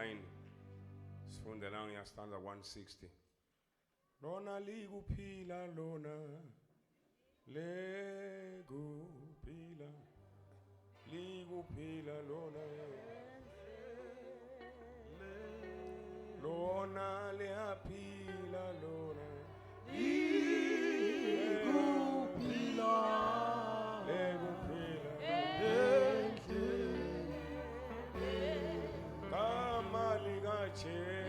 9 sifundela ngestanza 160. Lona likuphila lona lekuphila likuphila lona lona liyaphila lona lekuphila kama likaJesu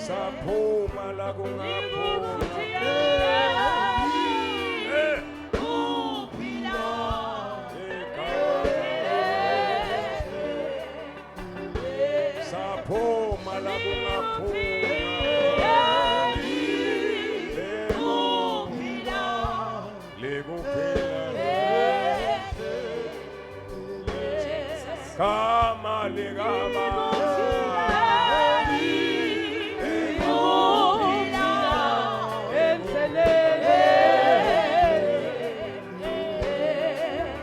saphuma la kungaphuma saphuma la kama ligaba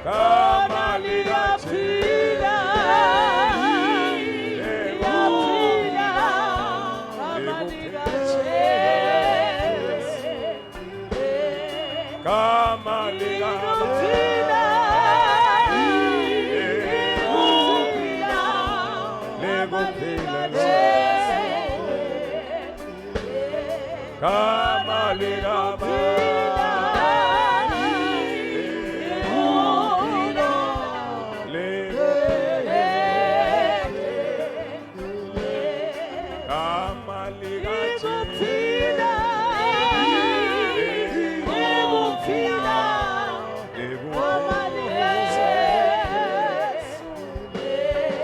kama ligachila kama ligaba kama ligaba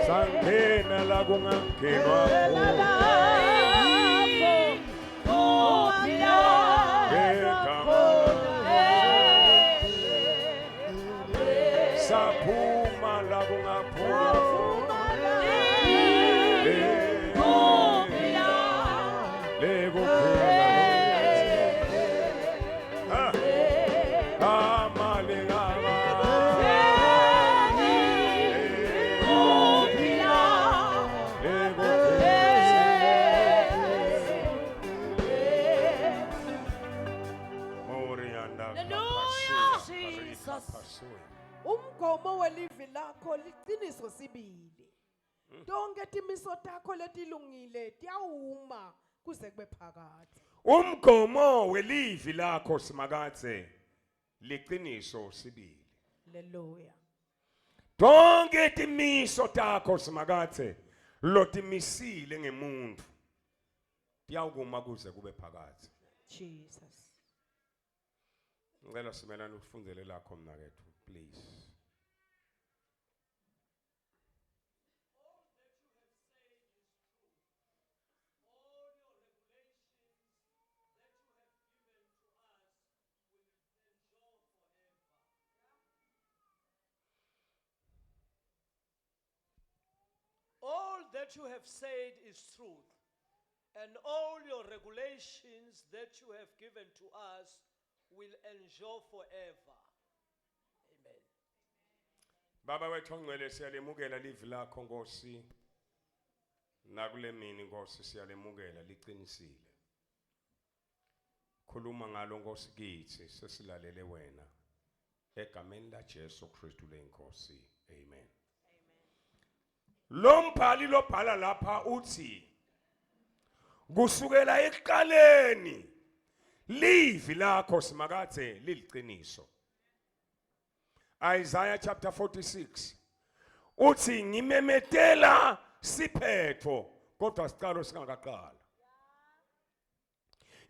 sangena la kungangenwa saphuma la kungaphuma kama ligaba umgomo welivi lakho liqiniso sibili. Tonke timiso takho letilungile tiyawuma kuze kube phakade. Umgomo welivi lakho simakathe liqiniso sibili. Hallelujah. Tonke timiso takho simakathe lotimisile ngemuntu tiyawuma kuze kube phakade. Jesus. Ngicela simelane ufundele lakho mnakethu please. All that you have said is truth, and all your regulations that you have given to us will endure forever. Amen. Baba wethu ongcwele siyalemukela livi lakho Nkosi. Nakule mini Nkosi siyalemukela liqinisile. Khuluma ngalo Nkosi kithi sesilalele wena. Egameni la Jesu Kristu lenkosi. Amen. Lo mbhali lobhala lapha uthi kusukela ekuqaleni livi lakho simakathe liliqiniso. Isaiah chapter 46 uthi ngimemetela siphetho kodwa siqalo singakaqala.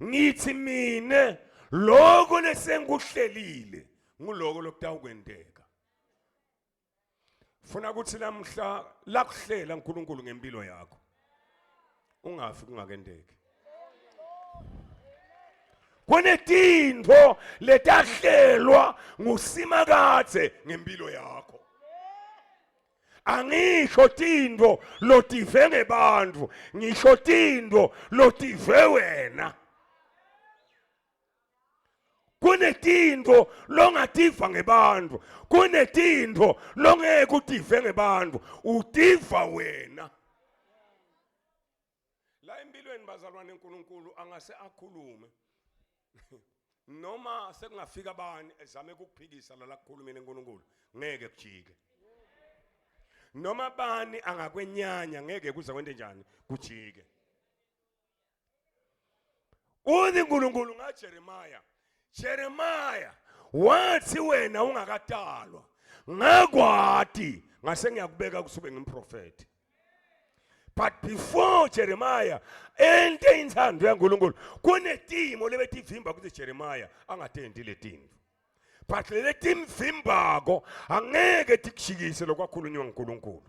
Ngithi mine lokho lesengikuhlelile nguloko lokutawukwendeka. Funa ukuthi namhla la kuhlela uNkulunkulu ngempilo yakho. Ungafi kungakendeki. Kunetintfo letahlelwa ngusimakathe ngempilo yakho. Angisho tintfo lotive ngebantfu, ngisho tintfo lotive wena. Kunetintfo longativa ngebantfu, kunetintfo longeke utive ngebantfu, utiva wena. La empilweni bazalwane uNkulunkulu angase akhulume. Noma sekungafika abani ezame ukukuphikisa la kukhulumeni uNkulunkulu, ngeke kujike. Noma bani angakwenyanya ngeke kuze kwente njani kujike. Uthi uNkulunkulu ngaJeremiah, Jeremiah wathi wena ungakatalwa ngakwati ngase ngiyakubeka kusube ngimprofeti. But before Jeremiah ente inthando yaNkulunkulu kunetimo lebetivimba kuthi Jeremiah angatendi letinto. But le timvimbako angeke tikushikise lokwakhulunywa uNkulunkulu.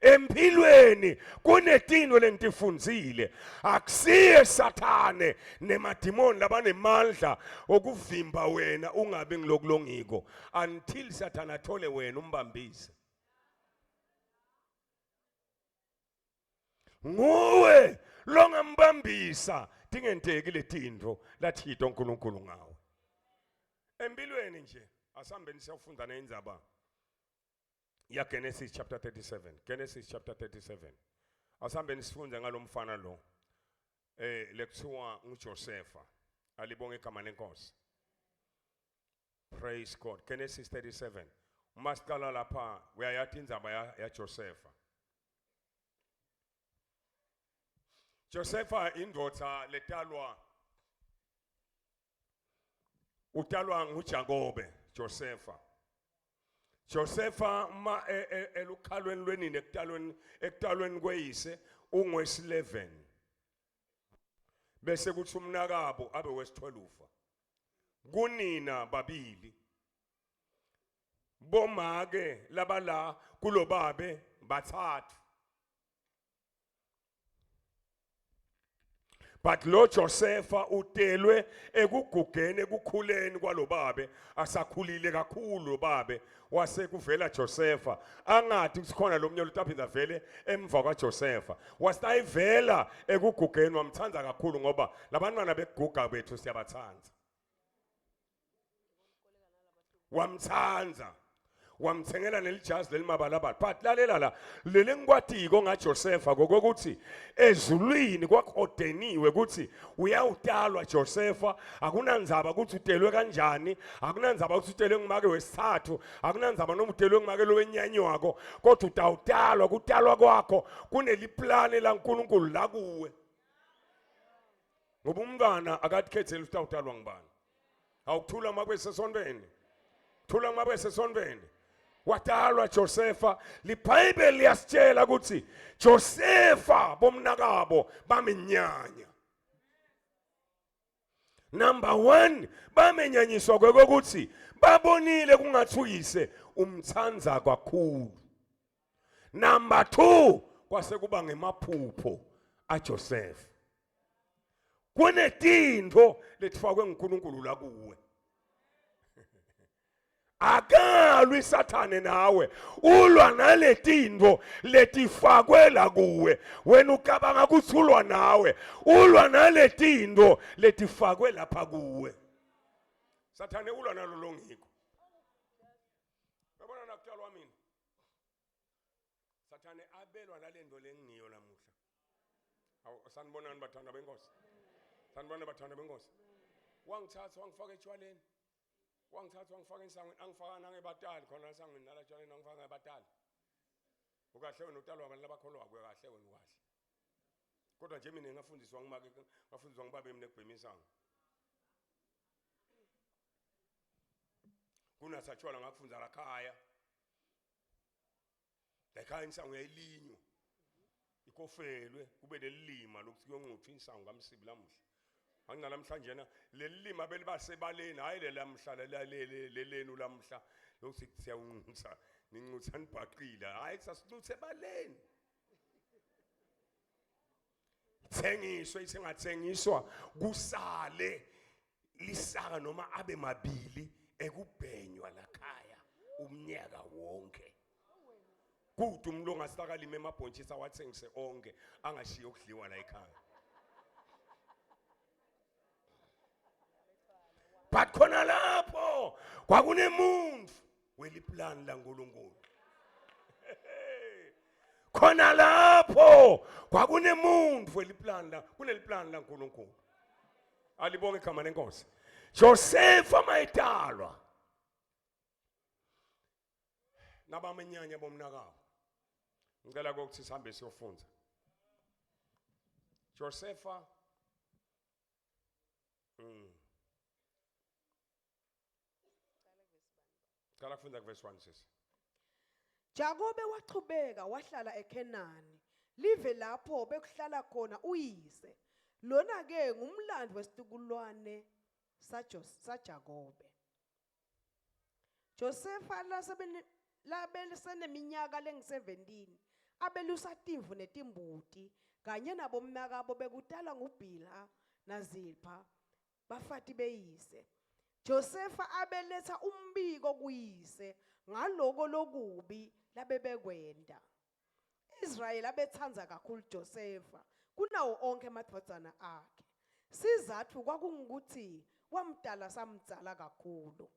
Empilweni kunetino lentifundzile, akusiye Sathane nemadimoni labanemandla okuvimba wena ungabe ngilokulongiko until Sathane athole wena umbambise. Nguwe longambambisa tingenteki letintfo lathito uNkulunkulu ngawe. Empilweni nje asambeni siyafunda nendzaba ya Genesis chapter 37. Genesis chapter 37. Asambeni sifunde ngalomfana lo lekuthiwa nguJosepha. Alibonge igama lenkosi. Praise God. Genesis 37. Umasicala lapha uyayathi indzaba ya Josepha. Josepha indodza utalwa nguJakobe. Josepha ma elukhalweni lwenini ekutalweni kweyise ungwesi-11 bese kuthi umnakabo abe wesi-12 kunina babili bomake labala kulobabe bathathu. But lo Josepha utelwe ekugugeni ekukhuleni kwalobabe asakhulile kakhulu babe wase kuvela Josepha angathi kusikhona lo mnyolo utaphinda vele emva kwaJosepha wasayivela ekugugeni wamthanda kakhulu ngoba labantwana beguga bethu siyabathanda wamthengela nelijazi lelimabalabala. But lalela la lele ngikwatiko ngaJosepha kokuthi ezulwini kwakordeniwe ukuthi uyawutalwa Josepha, akunandzaba ukuthi utelwe kanjani, akunandzaba ukuthi utelwe ngumake wesithathu, akunandzaba noma utelwe ngumake lowenyanyi wakho, kodwa utawutalwa. Kutalwa kwakho kuneliplane laNkulunkulu la kuwe. Ngoba umntwana akatikhethela ukuthi utawutalwa ngubani. Awukuthula makwe sesontweni, thula makwe sesontweni. Watalwa Josepha. LiBhayibheli liyasitshela ukuthi Josepha bomnakabo bamenyanya. Number 1, bamenyanyiswa kokuthi babonile kungathi uyise umthandza kakhulu. Number 2, kwase kuba ngemaphupho aJosepha. Kunetintfo letfakwe nguNkulunkulu la kuwe. Akalwi Sathane nawe, ulwa naletintfo letifakwe la kuwe. Wena ucabanga ukuthi ulwa nawe, ulwa naletintfo letifakwe lapha kuwe. Sathane ulwa nalo longiko. Yabona nakutalwa mina. Sathane abelwa nalento lengiyo lamuhla. Sanibonani bathanda benkosi. Sanibona bathanda benkosi. Wangithatha wangifaka etshwaleni. Wangithatha wangifaka insangweni, angifaka nangebatali khona esangweni nalatshwaleni angifaka ngebatali. Ukahle wena utalwa abantu labakholwa kahle wena ukahle. Kodwa nje mina ngafundiswa ngimake ngafundiswa ngibabe mina ekubhemisanga. Kunasatshwala ngakufunda lakhaya. Lakhaya insango yayilinywa. Ikofelwe kube lelima lokuthi kuyonquthwa insango ngamsibi lamuhla. Anginamhlanje na lelima belibasebaleni hayi lelamhla lelenu lamhla lokuthi siyawunqutha nincutha nibhaqile hayi sasinuthe ebaleni thengiswe isengathengiswa kusale lisaka noma abe mabili ekubhenywa lakhaya umnyaka wonke kude umuntu ongasakalima emabhontshisi awathengise onke angashiya ukudliwa la ekhaya but khona lapho kwakunemuntu weliplan laNkulunkulu khona lapho kwakunemuntu weliplan la kuneliplan laNkulunkulu alibonge igama lenkosi Josefa mayitalwa nabamenyanya bomnakabo ngicela ukuthi sihambe siyofunda Josefa Cala kufunda verse 1 sis Jakobe wachubeka wahlala eKhenani live lapho bekuhlala khona uyise lona ke ngumlando wesitukulwane saJakobe Josefa labeliseneminyaka lengu-17 abelusa timvu netimbuti kanye nabomnakabo bekudala nguBhila naZilpha bafati beyise Josefa abeletha umbiko kuyise ngaloko lokubi labebekwenda Israyeli abethanza kakhulu Josefa kunawo onke amadodana akhe sizathu kwakungukuthi wamdala samdzala kakhulu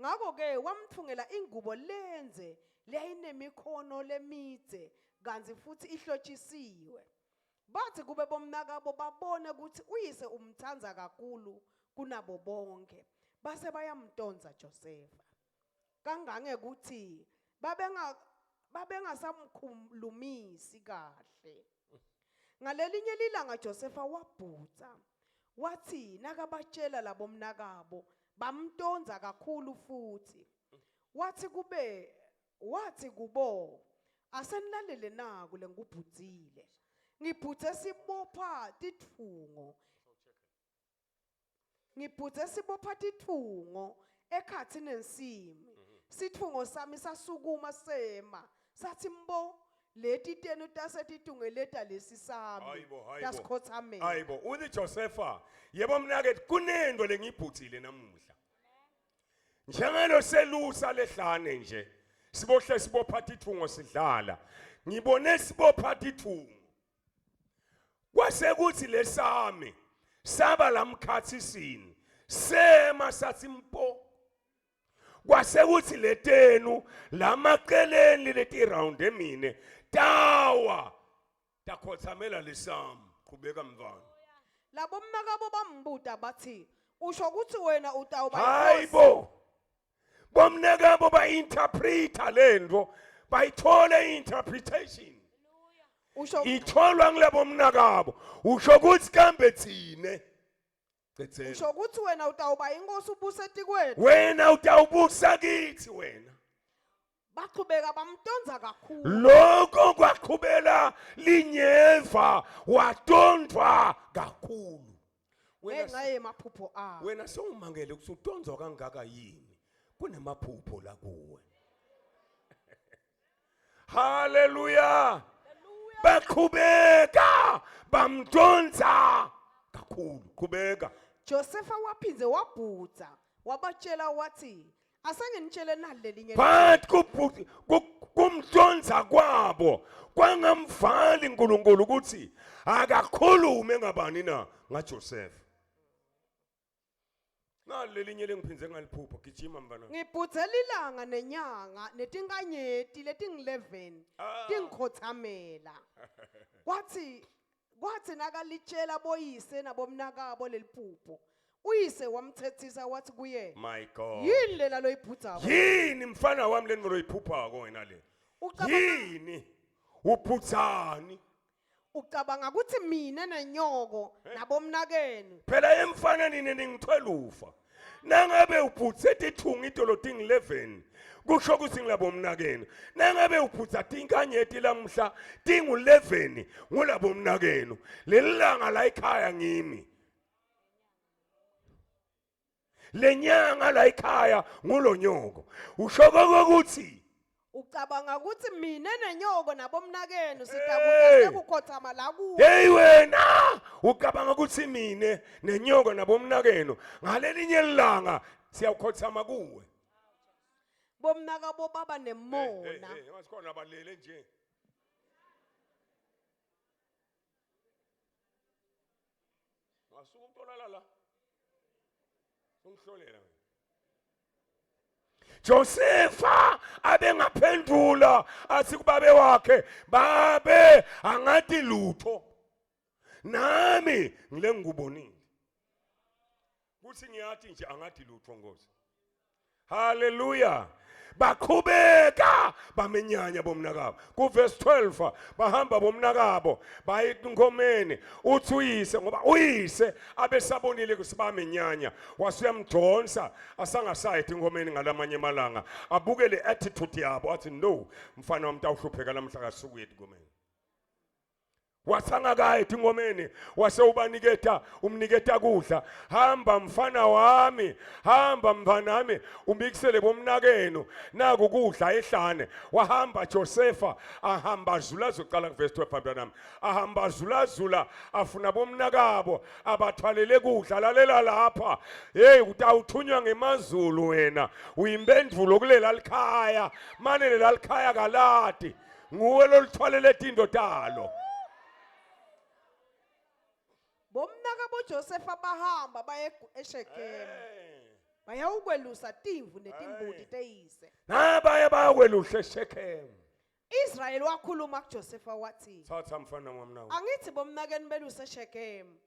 ngakho ke wamthungela ingubo lenze leyinemikhono lemide kanzi futhi ihlotshisiwe bathi kube bomnakabo babone ukuthi uyise umthanza kakhulu kunabo bonke base bayamdonsa Josefa kangange ukuthi babengasamkhulumisi kahle ngalelinye lilanga Josefa wabhutsa wathi nakabatshela labomnakabo bamdonsa kakhulu futhi wathi kubo asenilalele naku lengubhudzile ngibhutse sibopha tithungo ekhathi nensimi sithungo sami sasukuma sema sathi mbo leti tenu tasetithungeleta lesi sami tasikhothamela hayibo uthi Josefa yebo mnake kunento lengibhuthile namuhla njengalo selusa lehlane nje sibohle sibopha tithungo sidlala ngibone sibopha tithungo kwase kuthi lesami saba lamkhathisini sema sathi mpo kwase kuthi letenu lamaqeleni leti round emine tawa takhothamela lesami qhubeka mvana labomnakabo bambuta bathi usho ukuthi wena utawuba hayibo bomnakabo ba-interpreta lento bayithole i-interpretation usho itholwa ngilabo mnakabo usho ukuthi kambe thine usho ukuthi wena utawuba inkosi ubuse etikweni wena utawubusa kithi wena baqhubeka bamdonsa kakhulu lokho kwaqhubela linyeva wadondwa kakhulu ngenxa yemaphupho abo wena sewumangele ukuthi udonzwa kangaka yini kunemaphupho la kuwe haleluya baqhubeka bamdonsa kakhulu qhubeka Josefa waphinze wabhutsa wabatshela wathi asenginitshele nalelinye but kumdonsa kwabo kwangamvali uNkulunkulu ukuthi akakhulume ngabani na ngaJosefa nalelinye lengiphinze ngaliphupha gijima mfana ngibhudzela ilanga nenyanga netinkanyeti leting11 tingikhothamela kwathi nakalitshela boyise nabomnakabo leliphupho uyise wamthethisa wathi kuye my god yini lela loyibhudzako yini mfana wami leni loyiphuphako wena le yini uphuthani ucabanga ukuthi mina nenyoko nabomnakeni phela emfana nini ningithwela ufa nangabe uphuthe tithunga idolo ting 11 kusho ukuthi ngilabo mnakeni nangabe uphutha tinkanyeti lamhla tingu 11 ngulabo mnakeni lelilanga la ekhaya ngimi lenyanga la ekhaya ngulonyoko usho ukuthi Ucabanga ukuthi mina nenyoko nabomnakenu Hey! sidakude sekukhothama la kuwe. Hey wena, ucabanga ukuthi mine nenyoko nabomnakeno ngalelinye ilanga siyawukhothama kuwe. Bomnaka bobaba nemona. Ngasikhona abalele nje. Ngasuka umntolala la. Ungihlolela. Josefa abengaphendula athi kubabe wakhe, babe angathi lutho. Nami ngile ngikubonile. Kuthi ngiyathi nje angathi lutho Nkosi. Hallelujah. Bakhubeka bamenyanya bomnakabo. Ku verse 12 bahamba bomnakabo baye engomeni. Uthi uyise ngoba uyise abesabonile kusibamenyanya wasuyamjonsa asangasayithi engomeni ngalamanye malanga. Abuke le attitude yabo athi no mfana wami awuhlupheka namhla kasuku yethu ngomeni. Wasangakayithi ngomeni wase ubaniketa umniketa kudla. Hamba mfana wami, hamba mfanami umbikisele bomnakeno naku kudla ehlane. Wahamba Josefa ahamba zula zoqala ku verse 12 abantwana. Ahamba zula afuna bomnakabo abathwalele kudla lalela lapha. Hey utawuthunywa ngemazulu wena. Uyimpendulo kulela likhaya. Mane lela likhaya kalati. Nguwe lo lithwalele tindo talo. Bomnaka boJosefa bahamba baye eShekemu. Bayawukwelusa timvu netimbuti teyise. Nabaya bayakweluhle eShekemu. Israel wakhuluma kuJosefa wathi, Thatha mfana wami nawe. angithi bomnakeni belusa eShekemu.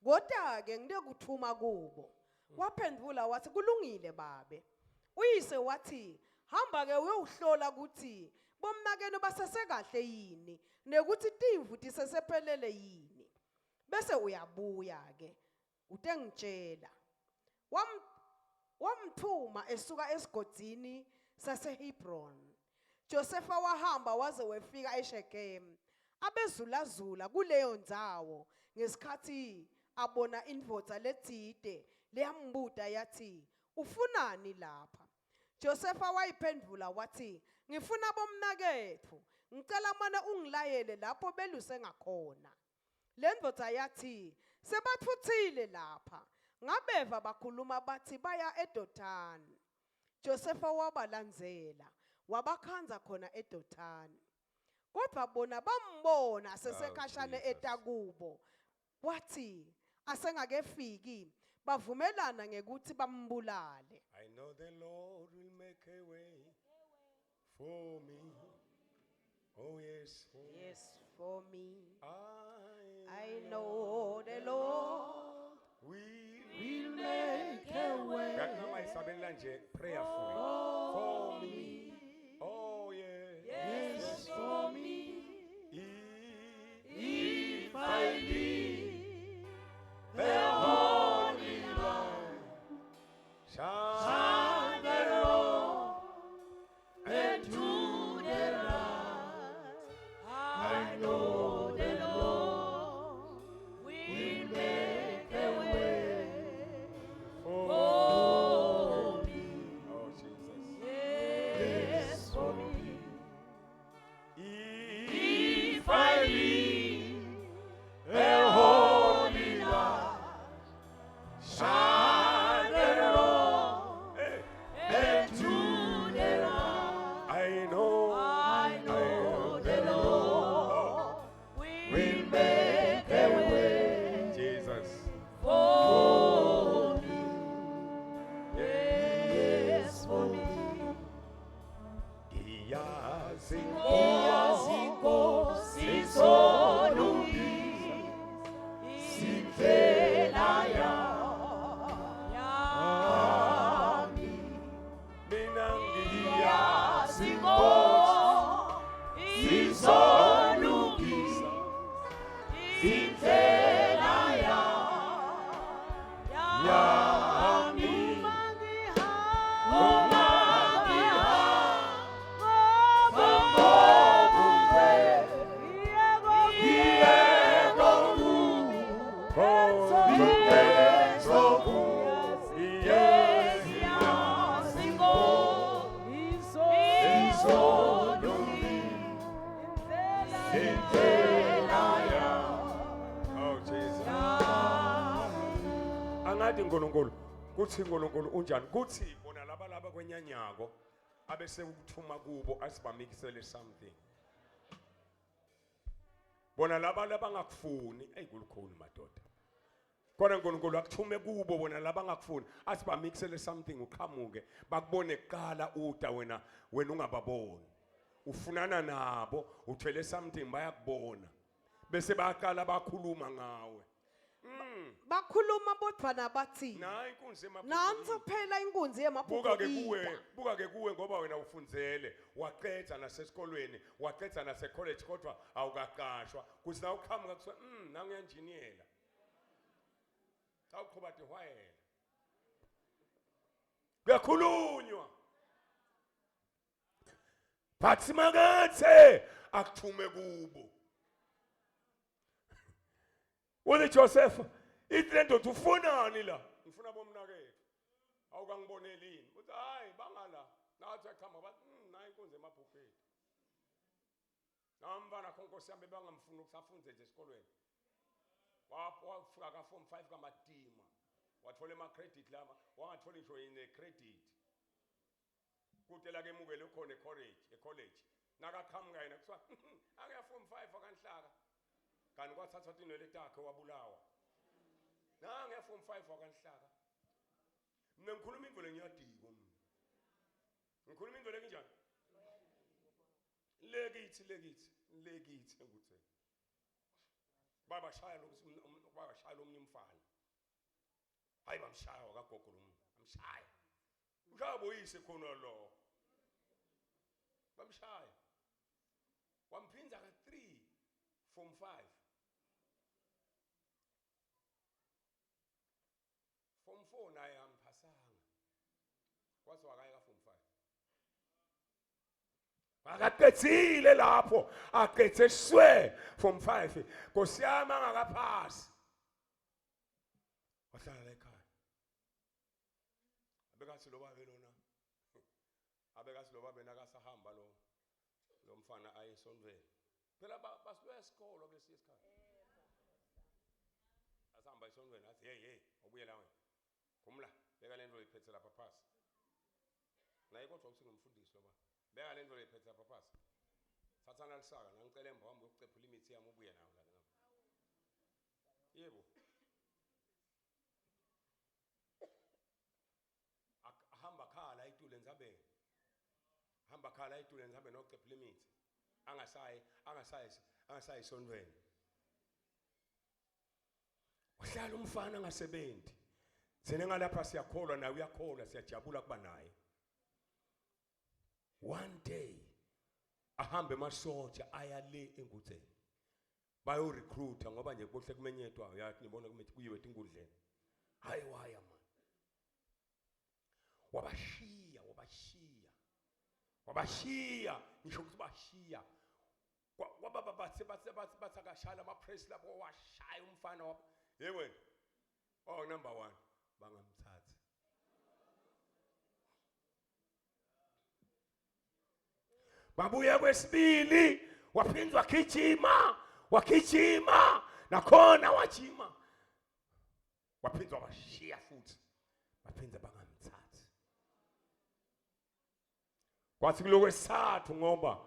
Kodwa ke ngide kuthuma kubo. Waphendula wathi kulungile babe. Uyise wathi hamba ke uyohlola ukuthi bomnakeni basesekahle yini nekuthi timvu tisesephelele yini. Bese uyabuya ke utengitshela wamthuma esuka esigodini saseHebron. Josefa wahamba waze wefika eShekemu abezulazula kuleyo ndzawo ngesikhathi abona indvodza lethide leyambuda yathi ufunani lapha. Josefa wayiphendula wathi ngifuna bomnakethu ngicela mana ungilayele lapho beluse ngakhona. Lendvodza yathi sebathuthile lapha ngabeva bakhuluma bathi baya eDothani. Josefa wabalandzela wabakhanza khona eDothani. Kodwa bona bambona sesekashane etakubo. Wathi asengakefiki bavumelana ngekuthi bambulale. I know the Lord will make a way for me. Oh yes. Yes, for me. I know the Lord will make a way. Prayerfully. For me. Oh yeah. Yes, for me. If I leave the Holy Land, shine the road and to the right. I know the Lord will make a way for me. Oh Jesus. Yes, for me. If I leave the Holy Land, shine the road and to the right. I know the Lord will make a way. Jesus. For me. Yes, for me. Iyazingo sisolubi simfela yami mina ngiyazingo sisolubi simfela yami uma ngihamba uNkulunkulu kuthi uNkulunkulu unjani kuthi bona laba kwenyanyako abese ukuthuma kubo asibamikisele something bona laba bangakufuni kulukhulu madoda kodwa uNkulunkulu akuthume kubo bona laba bangakufuni asibamikisele something uqhamuke bakubone kuqala uda wena ungababoni ufunana nabo uthwele something bayakubona bese bayaqala bakhuluma ngawe bakhuluma bodwana bathi na inkunzi nansi phela inkunzi buka ke yemaphupho kuwe ngoba wena ufundzele waqedza nasesikolweni waqedza nasecollege kodwa awukaqashwa kuthi na uqhamuka kusho nangu engineer awuqhuba dihwayela kuyakhulunywa bathi makathe akuthume kubo Wole Joseph itlento tufunani la ngifuna bomnakethe awukangibonelini uthi hayi bangala nathi aqhama bathi nayi inkonzo emabhukeni namfana khonkosi yami bangamfuna ukusafunze nje esikolweni wafika ka form 5 kamadima wathola ama credit lama wangathola ngisho ine credit kutela ke mukele khona e-college nakaqhamuka yena kuthiwa ake form 5 akanhlaka kanti kwathathwa inwele takhe wabulawa nange form 5 akanhlaka mina ngikhuluma indlela ngiyadiko ngikhuluma indlela enjani lekithi nguthe babashaya lo mfana hayi bamshaya wakagogo lo amshaya ushaboyise khona lo bamshaya wamphinza ka 3 form 5 form 4 naye amphasanga kwathi wakaya ka form 5 akaqedile lapho aqedze shwe form 5 nkosiyama angakaphasi wahlala la ekhaya abekathi lo babe lona abekathi lo babe nakasahamba lo mfana ayesonveni phela basibuya esikolo kulesi isikhathi asihamba esonveni athi hey ubuye la wena kumla beka lento iphethe lapha phasi naye kodwa usingumfundisi loba beka lento iphethe lapha phasi thathana lisaka ngicela emva wami ukucephula imithi yami ubuye nayo la yebo ahamba khala itule nzabeni hamba khala itule nzabeni nocephula imithi angasayi sonweni uhlala umfana ngasebenzi sene ngalapha siyakholwa naye uyakholwa siyajabula kuba naye one day ahambe emasotsha aya le engutheni bayo recruiter ngoba nje kuhle kumenyetwa uyathi nibona kumethi kuyiwe enkundleni hayi waya man wabashiya ngisho ukuthi bashiya kwababa bathi akashala ama-press lapho washaya umfana wabo wena number 1 bangamthatha babuya kwesibili waphinzwa wakhijima nakhona wajima waphinzwa washiya futhi baphinza bangamthathi kwathi kulokwesithathu ngoba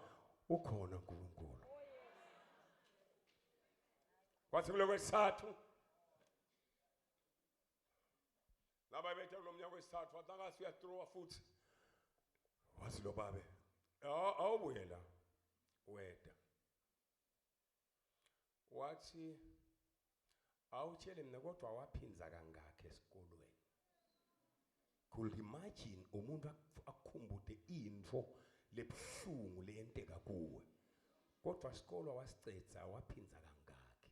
ukhona uNkulunkulu kwathi kulokwesithathu laba bethe kulomnyaka wesithathu wathi angasi uyathrowa futhi wathi lo babe awubuye la weda wathi awutshele mina kodwa waphinza kangakho esikolweni could imagine umuntu akukhumbule into lebhlungu leyenteka kuwe kodwa isikolo wasicetha waphinza kangakho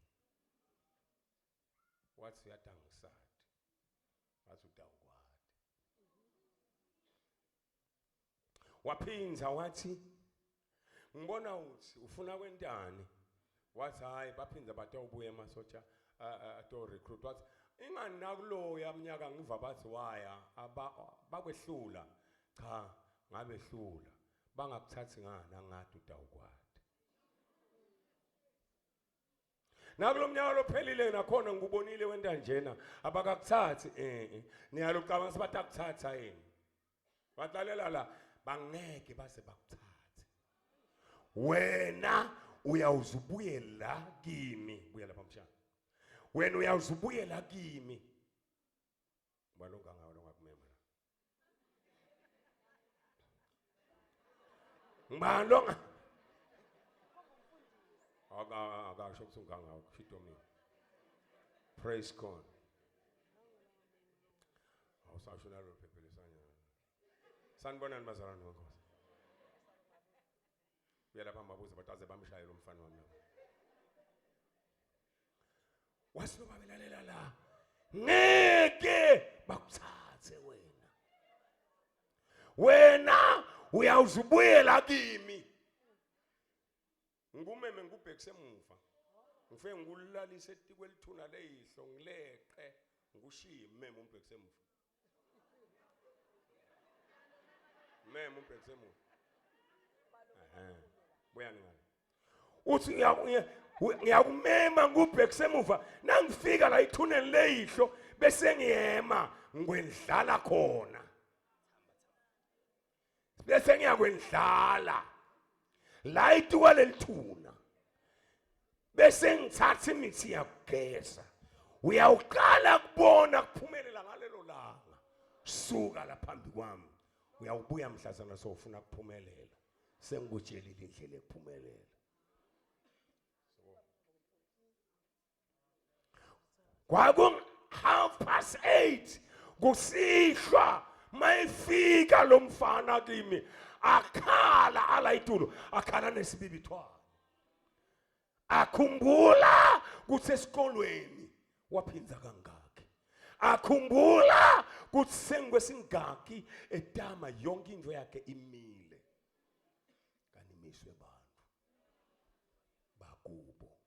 wathi uyadangisana wathi udawukwade waphinza wathi ngibona uthi ufuna kwentani wathi hayi baphinza bathi awubuye emasotsha ato recruit wathi ingani nakuloya mnyaka ngiva bathi waya bakwehlula cha ngabehlula bangakuthathi ngani angathi udawukwade Nakulo mnyaka lophelile nakhona ngikubonile wenta njena abakakuthathi niyalo ucabanga sibathi akuthatha yini. Batlalela la bangeke base bakuthathe. Wena uyawuzubuyela kimi. Buya lapha mshana. Wena uyawuzubuyela kimi. Balonga ngawo ngakumema. Ngibalonga. Akasho ukuthi ungangawo kushito mina. Praise God. Awusasho nalo phephelisanya. Sanibonani bazalwane bonke. Uyala phamba buze bataze bamshayela umfana wami. Wasinoba belalela la. Ngeke bakuthathe wena. Wena uyawuzubuyela kimi. Ngumeme ngubhekise emuva. Ngifike ngikulalise etikwe lithuna leyihlo ngileqe ngikushiye meme umbhekise emuva. Meme umbhekise emuva. Buyani ngani. Uthi ngiyakumema ngubhekise emuva nangifika la ithuneni leyihlo bese ngiyema ngwendlala khona. Bese ngiyakwendlala. La ituwa lelithuna bese ngithatha imithi yakugeza uyawuqala kubona kuphumelela ngalelo langa suka la phambi kwami uyawubuya mhlazana sofuna kuphumelela sengikutshelile indlela ekuphumelela kwaku 8:30 kusihlwa mayifika lo mfana kimi akhala ala itulo akhala nesibibithwana akhumbula ukuthi esikolweni waphinza kangaki akhumbula ukuthi sengwesingaki etama yonke into yakhe imile kanimiswe abantu bakubo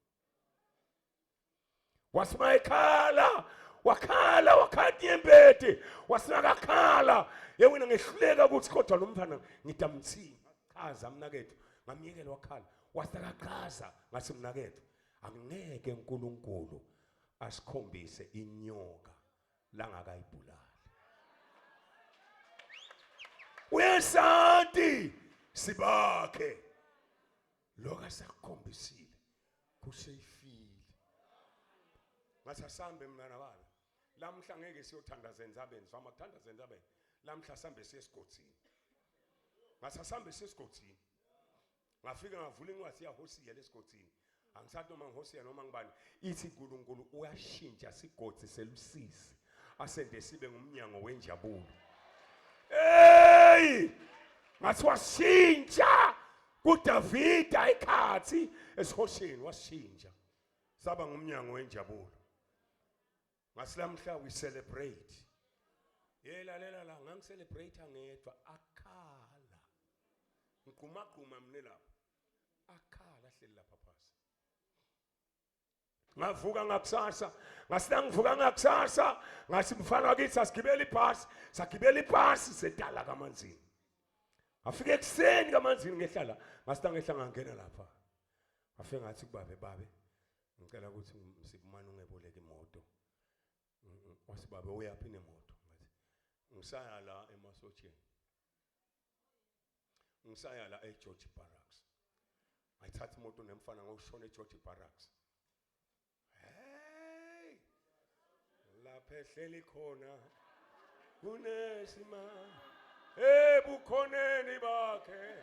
wasimayikhala wakhala wakhathi yembede wasinakakhala yewena ngehluleka ukuthi kodwa lo mfana ngidamthini chaza mnakethu ngamyekela wakhala wasakaqhaza ngasimnakethu angeke uNkulunkulu asikhombise inyoka langakayibulali uyasathi sibakhe lokho sakukhombisile kuseyifile ngasasambe mnana bala lamhla ngeke siyothandaza enzabeni soma kuthandaza enzabeni lamhla sambe siyesigotsini ngasasambe siyesigotsini ngafika ngavula incwadi yaHosiya lesigotsini angisathi noma ngiHosiya noma ngibani ithi uNkulunkulu uyashintsha sigotsi selusisi asende sibe ngumnyango wenjabulo hey ngathi washintsha kuDavida ekhathi esihosheni washintsha saba ngumnyango wenjabulo ngasilamhla we celebrate yelalela la ngangicelebrate ngedwa akhala ngiqhumaqhuma mne lapha akhala hleli lapha phasi ngavuka ngakusasa ngasilangivuka ngakusasa ngathi mfana wakithi sagibela ibhasi sedala kamanzini afike ekseni kamanzini ngehlala ngasitangehla ngangena lapha afike ngathi babe ngicela ukuthi msibumane ungeboleka imoto wasibabe uyaphi nemoto ngathi ngisaya la eMasotsheni ngisaya la eGeorge Barracks ayithatha imoto nemfana ngokushona eGeorge Barracks hey lapha ehleli khona kunesima ebukhoneni bakhe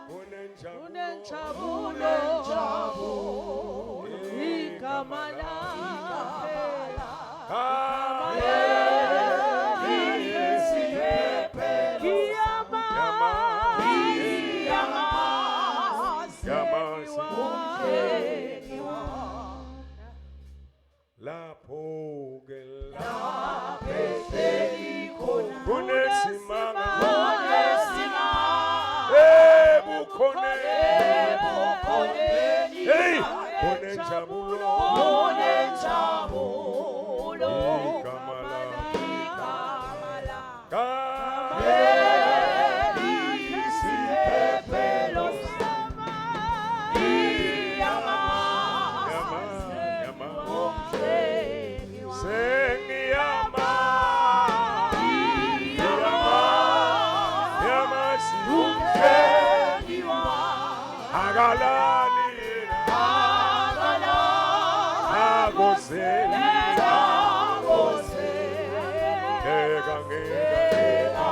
unenjabulo igama lakhe lapho ke kunesimanga ebukhoneni hey unenjabulo igama lakhe isiphephelo sama akalali akoseli eka ngeka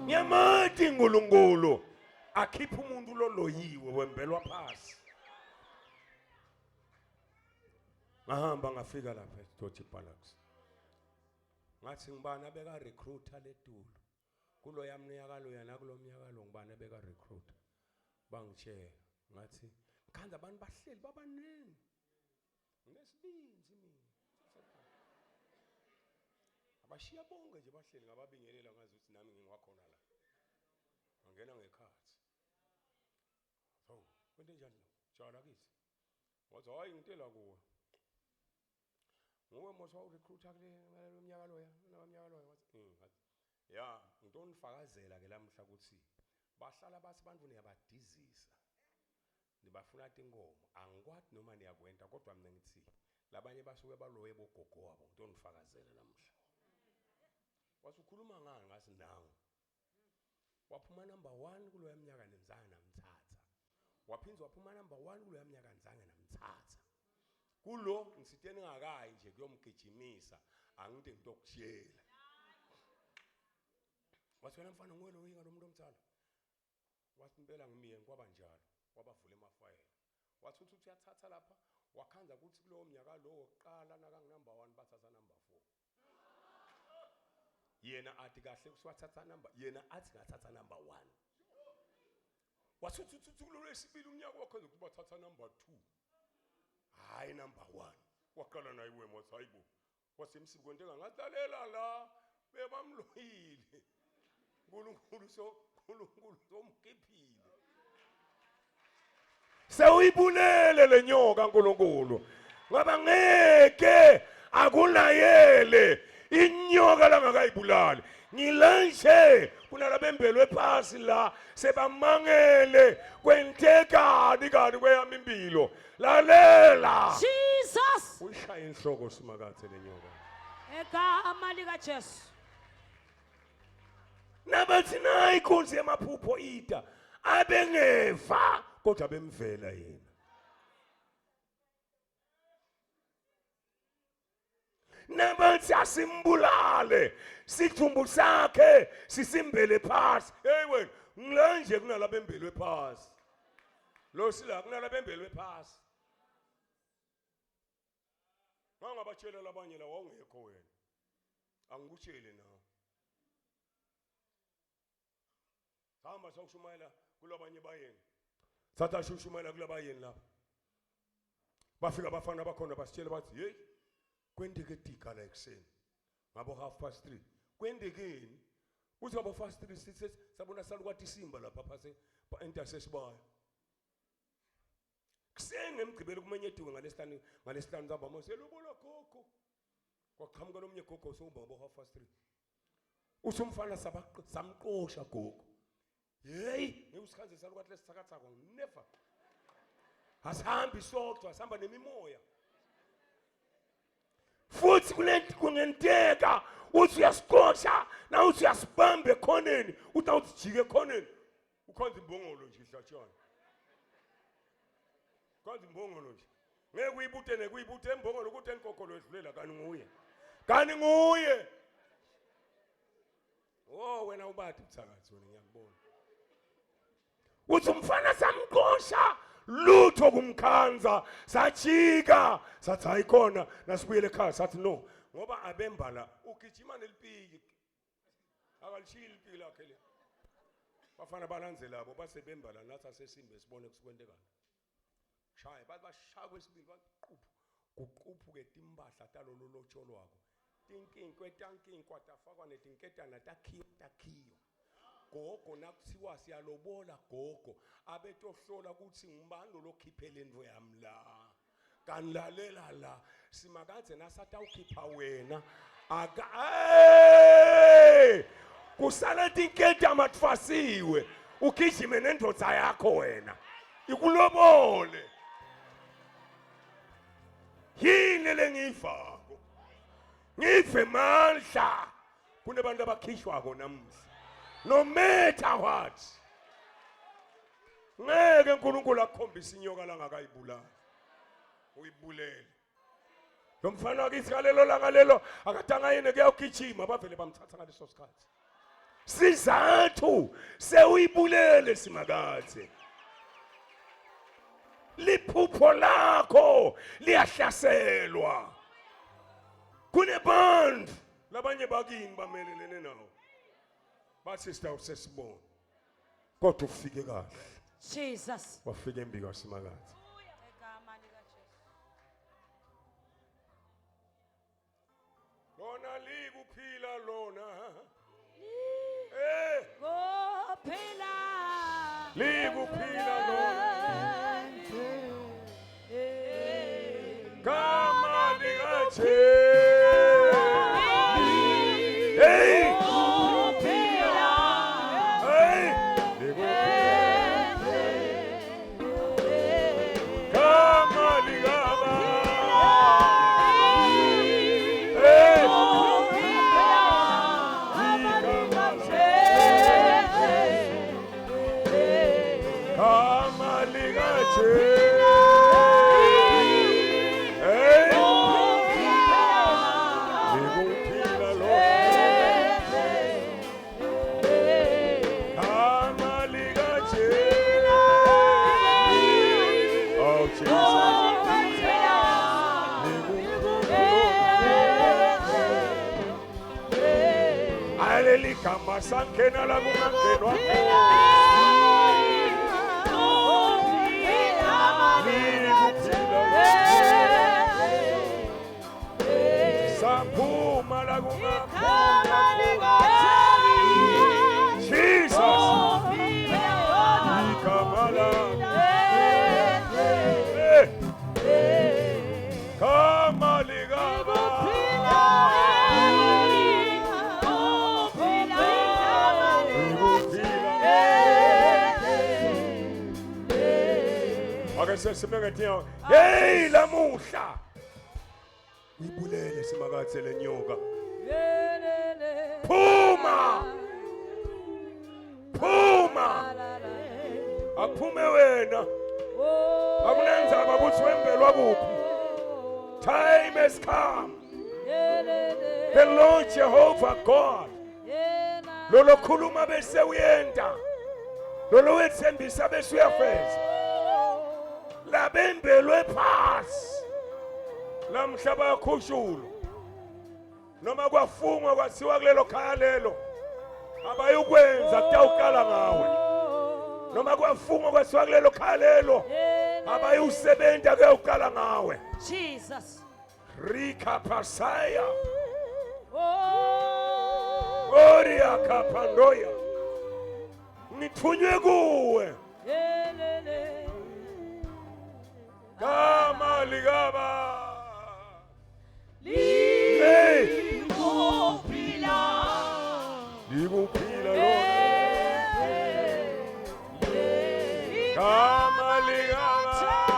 nyamati ngulungulu akhipha umuntu loloyiwe wembelwa phasi ngahamba ngafika lapha eDoji Barracks ngathi ngibani abeka recruiter letulo kulo yamnyaka lo yana kulo mnyaka lo ngibani abeka recruiter bangitshela ngathi khanda abantu bahleli babaningi ngesibinzi mina abashiya bonke nje bahleli ngababingelela ngazi ukuthi nami ngingakhona la ngena ngekhathi so kwente njani jala kithi wathi hayi ngitela kuwe ngowe moswa urecruiter kule mnyaka lo wathi ya ngitonifakazela ke lamhla ukuthi bahlala bathi abantu niyabadizisa nibafuna tinkomo angikwadi noma niyakwenta kodwa mina ngithi labanye basuke baloye bogogo wabo ngitonifakazela lamhla wasukhuluma ngani ngathi nawe waphuma number 1 kuloya mnyaka nenzanga namthatha waphinza waphuma number 1 kuloya mnyaka nenzanga namthatha kulo ngisithe ningakayi nje kuyomgijimisa angide ngitokutshela wathi wena mfana ngwelo uyinga lo muntu omthanda wathi impela ngimiye kwaba njalo wabavula emafayela wathi uthi uyathatha lapha wakhanza ukuthi kulowo mnyaka lo oqala naka number 1 bathatha number 4 yena athi kahle usiwathatha number yena athi ngathatha number 1 wathi uthi kulo lesibili umnyaka wakho ukuba thatha number 2 hayi number 1 waqala naye wema wathi hayibo wasemsibi kwente ngadlalela la bebamloyile uNkulunkulu somkhiphile sewuyibulele lenyoka uNkulunkulu ngoba ngeke akulayele inyoka langakayibulali ngilanje kunalabembelwe phasi la sebamangele kwentekani kanti kweyami impilo lalela Jesus uyishaya inhloko simakathe lenyoka egama lika Jesu nabathi nayi inkunzi yamaphupho ida abengeva kodwa bemvela yena nabathi asimbulale sithumbu sakhe sisimbele phasi hey wena ngilanje kunalabembelwe phasi lo sila kunalabembelwe phasi mangabatshela labanye la wawungekho wena angikutshele nawe hamba sawushumayela kulabanye bayeni satha shushumayela kulabayeni lapha bafika abafana bakhona basitshela bathi hey kwendeke tika la ekseni ngabo 3:30 kwendekeni uthi ngabo 3:30 sithi sabona salukwathi isimba lapha phase ba intersesibaya kusenge emgcibelo kumenyediwe ngalesihlanu zaba moselubona gogo kwaqhamuka nomnye gogo soba ngabo 3:30 uthi umfana samqosha gogo hey ngeusikhanze salukwathi lesithakathako never asihambi sodwa asihamba nemimoya futhi kungenteka uthi uyasiqosha na uthi uyasibamba ekhoneni uthi jike ekhoneni ukhonza imbongolo nje ihlatshana khonza imbongolo nje ngeke uyibute nekuyibute embongolo ukuthi enkokolo edlulela kani nguye oh wena ubathi uthakathi wena ngiyakubona uthi umfana samqosha lutho kumkhanza sajika sathi ayikhona nasibuyele ekhaya sathi no ngoba abembala ugijima nelipiki akalishili ilipiki lakhe le bafana balandzela labo basebembala nathi asesimbe sibone kusikwendekana shaya bathi bashaya kwesibili kuquphu ke timbahla talolo lotsholo wakho tinkinkwe tankinkwa tafakwa netinketana takhiyo gogo nakuthiwa siyalobola gogo abetohlola ukuthi ngibani lokhiphela into yami la kanilalela la simakadze nasathi awukhipha wena kusala tinketha amatfasiwe ugijime nendodza yakho wena ikulobole yini lengivako ngive mandla kunebantu abakhishwako namuhla no matter what ngeke uNkulunkulu akhombise inyoka langakayibulali uyibulele lo mfana wakithi ngalelo langa lelo akadanga yini kuyawugijima bavele bamthatha ngaleso sikhathi sizathu sewuyibulele simakathe liphupho lakho liyahlaselwa kunebantu labanye bakini bamelelene nawo bathi sister usesibona kodwa ufike kahle Jesus. wafika embika simakathe Egama likaJesu. lona likuphila lona Kuphila. likuphila lona gama likaJesu hey Kuphila. hey gama likaba hey gama likaJesu hey likuphila lona gama likaJesu oh Jesus aleli gama sangena la kungangenwa saphuma la kungangenwa Jesus igama lakho gama likaba ake sesimekethiyo hey lamuhla uyibulele simakathe lenyoka phuma phuma aphume wena akunenzaba ukuthi wembelwa kuphi time has come the Lord Jehovah God lolo khuluma bese uyenda lolo wethembisa bese uyafeza labembelwe phasi lamhlaba yakhushulu noma kwafungwa kwathiwa kulelo khaya lelo abayukwenza kutawuqala ngawe noma kwafungwa kwathiwa kulelo khaya lelo abayusebenta kuyawuqala ngawe Jesus. Rika pasaya Oria kapandoya ngithunywe kuwe gama likaba hey likuphila lona gama likaba